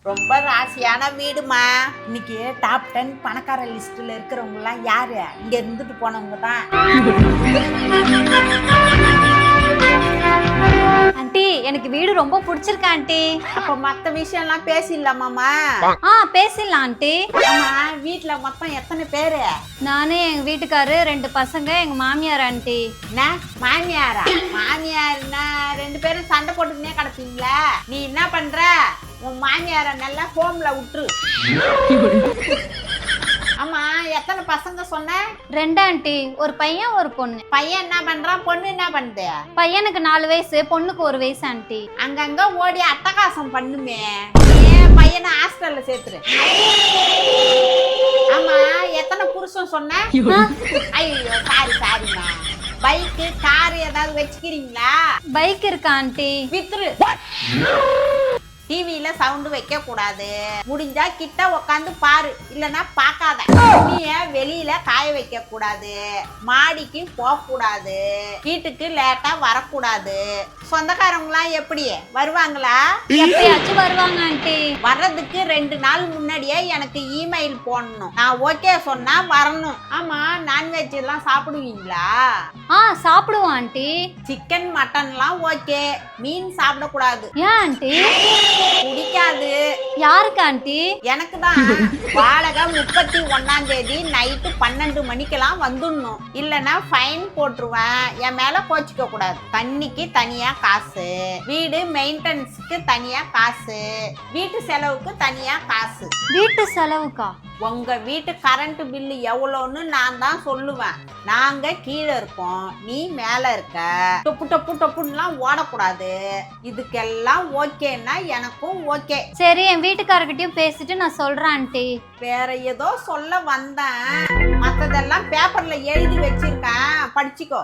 ரொம்ப ராசியான வீடுமா. இன்னைக்கு டாப் 10 பணக்கார லிஸ்ட்ல இருக்கிறவங்க எல்லாம் யாரு? இங்க இருந்துட்டு போனவங்க தான். ஆண்டி எனக்கு வீடு ரொம்ப பிடிச்சிருக்கு ஆண்டி. அப்ப மத்த விஷயம் எல்லாம் பேசிடலாமாமா? பேசிடலாம் ஆண்டி. ஆமா, வீட்டுல மொத்தம் எத்தனை பேரு? நானே எங்க வீட்டுக்காரு 2 பசங்க எங்க மாமியார் ஆண்டி. என்ன மாமியாரா? மாமியார்னா 2 பேரும் சண்டை போட்டுக்கினே கிடப்பீங்களா? நீ என்ன பண்ற? உன் மாமியார நல்லா ஹோம்ல விட்டுரு. ஆமா, எத்தனை பசங்க சொன்ன? 2 ஆண்டி, ஒரு பையன் ஒரு பொண்ணு. பையன் என்ன பண்றான்? பொண்ணு என்ன பண்ணுது? பையனுக்கு 4 வயசு, பொண்ணுக்கு 1 வயசு ஆண்டி. அங்கங்க ஓடி அட்டகாசம் பண்ணுமே. ஏன் பையனை ஹாஸ்டல்ல சேர்த்துரு. ஆமா, எத்தனை புருஷன் சொன்ன? ஐயோ சாரிமா. பைக்கு கார் ஏதாவது வச்சுக்கிறீங்களா? பைக் இருக்கா ஆண்டி? வித்துரு. டிவியில சவுண்ட் வைக்க கூடாது. முடிஞ்சா கிட்ட உக்காந்து பாரு, இல்லனா பார்க்காத. துணிய வெளியில காய வைக்க கூடாது. மாடிக்கு போக கூடாது. வீட்டுக்கு லேட்டா வரக்கூடாது. சொந்தக்காரங்களாம் எப்படி வருவாங்களா? எப்பயாச்சும் வருவாங்க ஆண்டி. வர்றதுக்கு 2 நாள் முன்னாடியே எனக்கு இமெயில் போடணும். நான் ஓகே சொன்னா வரணும். ஆமா, நான்வெஜ் எல்லாம் சாப்பிடுவீங்களா? சாப்பிடுவோம் ஆண்டி. சிக்கன் மட்டன்லாம் ஓகே. மீன் சாப்பிடக்கூடாது. ஏன் ஆண்டி? பிடிக்காது. யாருக்கு ஆண்டி? எனக்கு தான். வாடகை 31ஆம் தேதி நைட்டு 12 மணிக்கெல்லாம் வந்துடணும். இல்லைன்னா ஃபைன் போட்டுருவேன். என் மேல கோச்சிக்க கூடாது. தண்ணிக்கு தனியா காசு, வீடு மெயின்டெனன்ஸ்க்கு தனியா காசு, வீட்டு செலவுக்கு தனியா காசு. வீட்டு செலவுக்கா? உங்க வீட்டு கரண்ட் பில்லு எவ்வளோன்னு நான் தான் சொல்லுவேன். நாங்க கீழே இருக்கோம், நீ மேல இருக்க. டொப்பு டொப்பு டொப்புன்னுலாம் ஓடக்கூடாது. இதுக்கெல்லாம் ஓகேன்னா எனக்கும் ஓகே. சரி, என் வீட்டுக்காரர்கிட்டயும் பேசிட்டு நான் சொல்றேன் ஆண்டி. வேற ஏதோ சொல்ல வந்தேன். மத்ததெல்லாம் பேப்பர்ல எழுதி வச்சிருக்கேன், படிச்சுக்கோ.